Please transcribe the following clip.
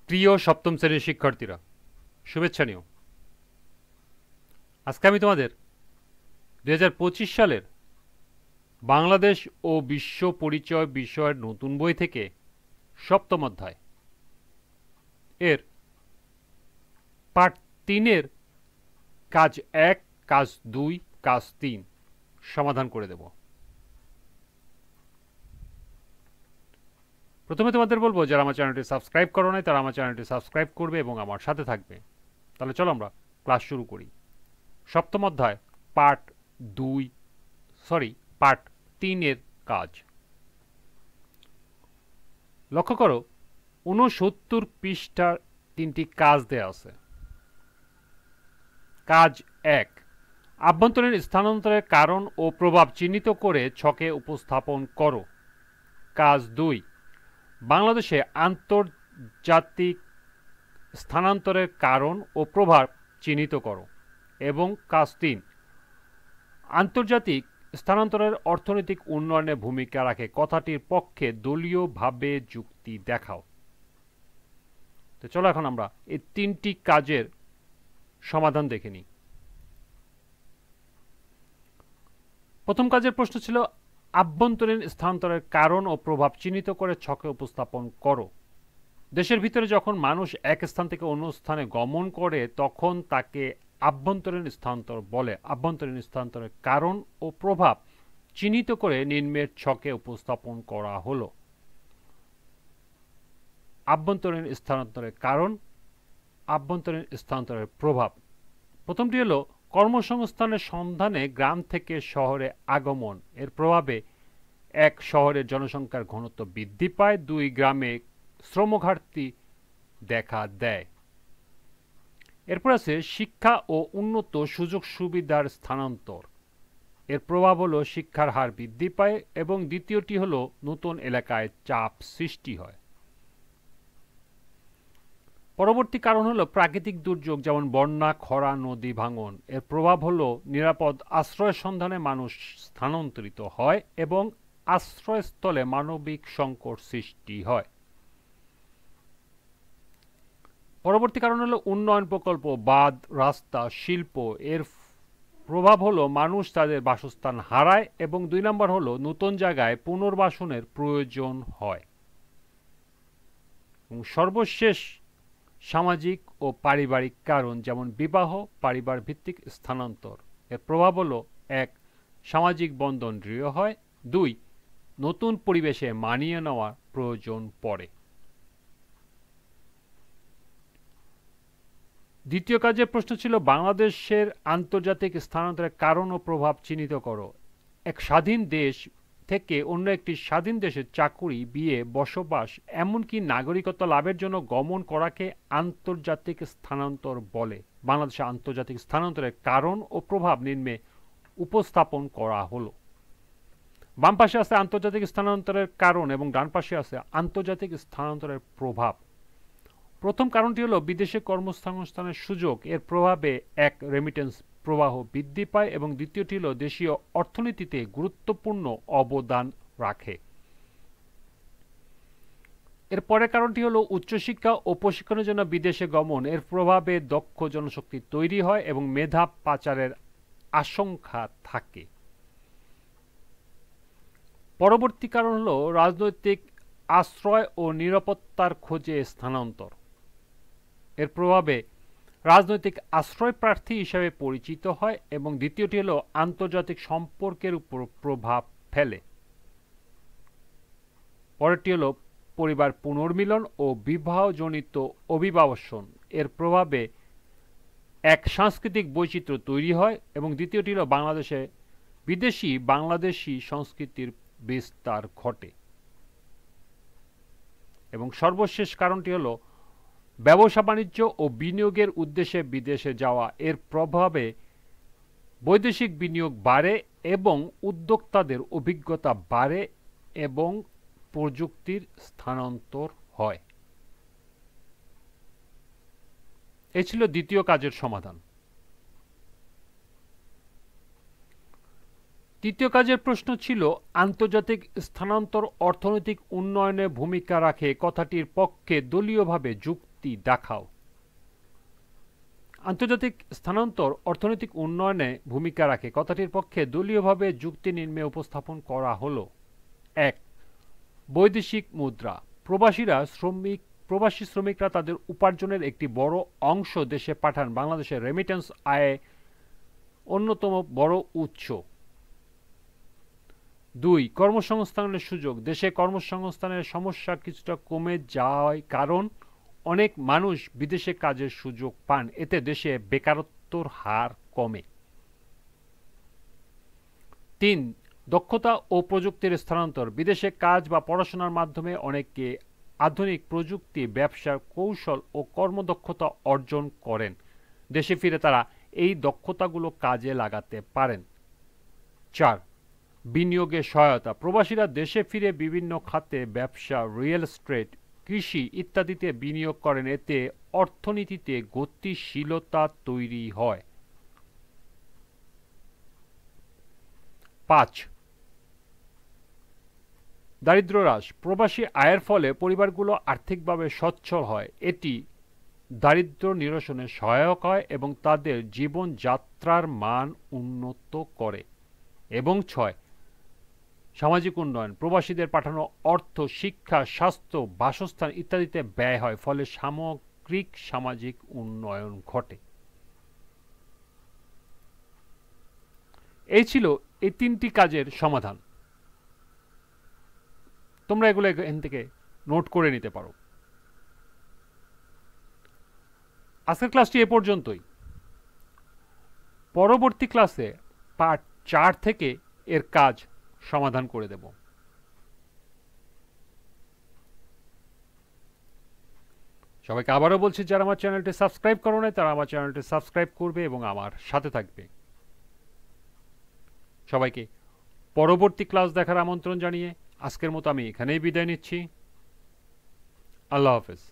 প্রিয় সপ্তম শ্রেণীর শিক্ষার্থীরা, শুভেচ্ছা নিও। আজকে আমি তোমাদের 2025 সালের বাংলাদেশ ও বিশ্ব পরিচয় বিষয়ের নতুন বই থেকে সপ্তম অধ্যায় এর পার্ট 3-এর কাজ 1, কাজ 2, কাজ 3 সমাধান করে দেব। প্রথমে তোমাদের বলবো, যারা আমার চ্যানেলটি সাবস্ক্রাইব করো নাই তারা আমার চ্যানেলটি সাবস্ক্রাইব করবে এবং আমার সাথে থাকবে। তাহলে চলো আমরা ক্লাস শুরু করি। সপ্তম অধ্যায় পার্ট 3-এর কাজ। লক্ষ্য করো, 69 পৃষ্ঠার 3টি কাজ দেয়া আছে। কাজ 1, আভ্যন্তরীণ স্থানান্তরের কারণ ও প্রভাব চিহ্নিত করে ছকে উপস্থাপন করো। কাজ 2, বাংলাদেশে আন্তর্জাতিক স্থানান্তরের কারণ ও প্রভাব চিহ্নিত করো। এবং কাজ 3, আন্তর্জাতিক স্থানান্তরের অর্থনৈতিক উন্নয়নে ভূমিকা রাখে কথাটির পক্ষে দলীয়ভাবে যুক্তি দেখাও। তো চলো এখন আমরা এই 3টি কাজের সমাধান দেখে নিই। প্রথম কাজের প্রশ্ন ছিল আভ্যন্তরীণ স্থানান্তরের কারণ ও প্রভাব চিহ্নিত করে ছকে উপস্থাপন করো। দেশের ভিতরে যখন মানুষ এক স্থান থেকে অন্য স্থানে গমন করে তখন তাকে আভ্যন্তরীণ স্থানান্তর বলে। আভ্যন্তরীণ স্থানান্তরের কারণ ও প্রভাব চিহ্নিত করে নিম্নের ছকে উপস্থাপন করা হলো। আভ্যন্তরীণ স্থানান্তরের কারণ, আভ্যন্তরীণ স্থানান্তরের প্রভাব। প্রথমটি হলো কর্মসংস্থানের সন্ধানে গ্রাম থেকে শহরে আগমন। এর প্রভাবে 1, শহরের জনসংখ্যার ঘনত্ব বৃদ্ধি পায়। 2, গ্রামে শ্রমঘাটতি দেখা দেয়। এরপর আছে শিক্ষা ও উন্নত সুযোগ সুবিধার স্থানান্তর। এর প্রভাব হলো শিক্ষার হার বৃদ্ধি পায় এবং দ্বিতীয়টি হলো নতুন এলাকায় চাপ সৃষ্টি হয়। পরবর্তী কারণ হলো প্রাকৃতিক দুর্যোগ, যেমন বন্যা, খরা, নদী ভাঙন। এর প্রভাব হলো নিরাপদ আশ্রয়ের সন্ধানে মানুষ স্থানান্তরিত হয় এবং আশ্রয়স্থলে মানবিক সংকট সৃষ্টি হয়। পরবর্তী কারণ হলো উন্নয়ন প্রকল্প, বাঁধ, রাস্তা, শিল্প। এর প্রভাব হলো মানুষ তাদের বাসস্থান হারায় এবং 2 নম্বর হলো নতুন জায়গায় পুনর্বাসনের প্রয়োজন হয়। এবং সর্বশেষ সামাজিক ও পারিবারিক কারণ, যেমন বিবাহ, পরিবার ভিত্তিক স্থানান্তর। এর প্রভাব হলো 1, সামাজিক বন্ধন দৃঢ় হয়। 2, নতুন পরিবেশে মানিয়ে নেওয়ার প্রয়োজন পড়ে। দ্বিতীয় কাজের প্রশ্ন ছিল বাংলাদেশের আন্তর্জাতিক স্থানান্তরের কারণ ও প্রভাব চিহ্নিত করো। এক স্বাধীন দেশ থেকে অন্য একটি স্বাধীন দেশে চাকুরি, বিয়ে, বসবাস, এমনকি নাগরিকত্ব লাভের জন্য গমন করাকে আন্তর্জাতিক স্থানান্তর বলে। বাংলাদেশে আন্তর্জাতিক স্থানান্তরের কারণ ও প্রভাব নিম্নে উপস্থাপন করা হলো। বাম পাশে আছে আন্তর্জাতিক স্থানান্তরের কারণ এবং ডান পাশে আছে আন্তর্জাতিক স্থানান্তরের প্রভাব। প্রথম কারণটি হলো বিদেশে কর্মসংস্থানের সুযোগ। এর প্রভাবে 1, রেমিটেন্স প্রবাহ বৃদ্ধি পায় এবং দ্বিতীয়টি হলো দেশীয় অর্থনীতিতে গুরুত্বপূর্ণ অবদান রাখে। এর পরের কারণটি হলো উচ্চশিক্ষা ও প্রশিক্ষণের জন্য বিদেশে গমন। এর প্রভাবে দক্ষ জনশক্তি তৈরি হয় এবং মেধা পাচারের আশঙ্কা থাকে। পরবর্তী কারণ হলো রাজনৈতিক আশ্রয় ও নিরাপত্তার খোঁজে স্থানান্তর। এর প্রভাবে রাজনৈতিক আশ্রয় প্রার্থী হিসেবে পরিচিত হয় এবং দ্বিতীয়টি হলো আন্তর্জাতিক সম্পর্কের উপর প্রভাব ফেলে। পরেরটি হলো পরিবার পুনর্মিলন ও বিবাহজনিত অভিবাসন। এর প্রভাবে 1, সাংস্কৃতিক বৈচিত্র্য তৈরি হয় এবং দ্বিতীয়টি হলো বাংলাদেশে বিদেশি বাংলাদেশি সংস্কৃতির বিস্তার ঘটে। এবং সর্বশেষ কারণটি হলো ব্যবসা বাণিজ্য ও বিনিয়োগের উদ্দেশ্যে বিদেশে যাওয়া। এর প্রভাবে বৈদেশিক বিনিয়োগ বাড়ে এবং উদ্যোক্তাদের অভিজ্ঞতা বাড়ে এবং প্রযুক্তির স্থানান্তর হয়। এই ছিল দ্বিতীয় কাজের সমাধান। তৃতীয় কাজের প্রশ্ন ছিল আন্তর্জাতিক স্থানান্তর অর্থনৈতিক উন্নয়নে ভূমিকা রাখে কথাটির পক্ষে দলীয়ভাবে যুক্তি চুক্তি দেখাও। আন্তর্জাতিক স্থানান্তর অর্থনৈতিক উন্নয়নে ভূমিকা রাখে কথাটির পক্ষে দলীয়ভাবে যুক্তি নিম্নে উপস্থাপন করা হলো। 1. বৈদেশিক মুদ্রা। প্রবাসী শ্রমিকরা তাদের উপার্জনের একটি বড় অংশ দেশে পাঠান। বাংলাদেশের রেমিটেন্স আয়ে অন্যতম বড় উৎস। 2. কর্মসংস্থানের সুযোগ। দেশে কর্মসংস্থানের সমস্যা কিছুটা কমে যায় কারণ অনেক মানুষ বিদেশে কাজের সুযোগ পান, এতে দেশে বেকারত্বের হার কমে। 3. দক্ষতা ও প্রযুক্তির স্থানান্তর। বিদেশে কাজ বা পড়াশোনার মাধ্যমে অনেকে আধুনিক প্রযুক্তি, ব্যবসার কৌশল ও কর্মদক্ষতা অর্জন করেন। দেশে ফিরে তারা এই দক্ষতাগুলো কাজে লাগাতে পারেন। 4. বিনিয়োগে সহায়তা। প্রবাসীরা দেশে ফিরে বিভিন্ন খাতে ব্যবসা, রিয়েল এস্টেট, কৃষি ইত্যাদিতে বিনিয়োগ করেন, এতে অর্থনীতিতে গতিশীলতা তৈরি হয়। 5. দারিদ্র হ্রাস। প্রবাসী আয়ের ফলে পরিবারগুলো আর্থিকভাবে সচ্ছল হয়, এটি দারিদ্র নিরসনে সহায়ক হয় এবং তাদের জীবনযাত্রার মান উন্নত করে। এবং 6. সামাজিক উন্নয়ন। প্রবাসীদের পাঠানো অর্থ শিক্ষা, স্বাস্থ্য, বাসস্থান ইত্যাদিতে ব্যয় হয়, ফলে সামগ্রিক সামাজিক উন্নয়ন ঘটে। এই ছিল এই 3টি কাজের সমাধান। তোমরা এগুলো এখান থেকে নোট করে নিতে পারো। আজকের ক্লাসটি এ পর্যন্তই। পরবর্তী ক্লাসে পার্ট 4 থেকে এর কাজ সমাধান করে দেব। সবাইকে আবারও বলছি, যারা আমার চ্যানেলটি সাবস্ক্রাইব করো নাই তারা আমার চ্যানেলটি সাবস্ক্রাইব করবে এবং আমার সাথে থাকবে। সবাইকে পরবর্তী ক্লাস দেখার আমন্ত্রণ জানিয়ে আজকের মতো আমি এখানেই বিদায় নিচ্ছি। আল্লাহ হাফেজ।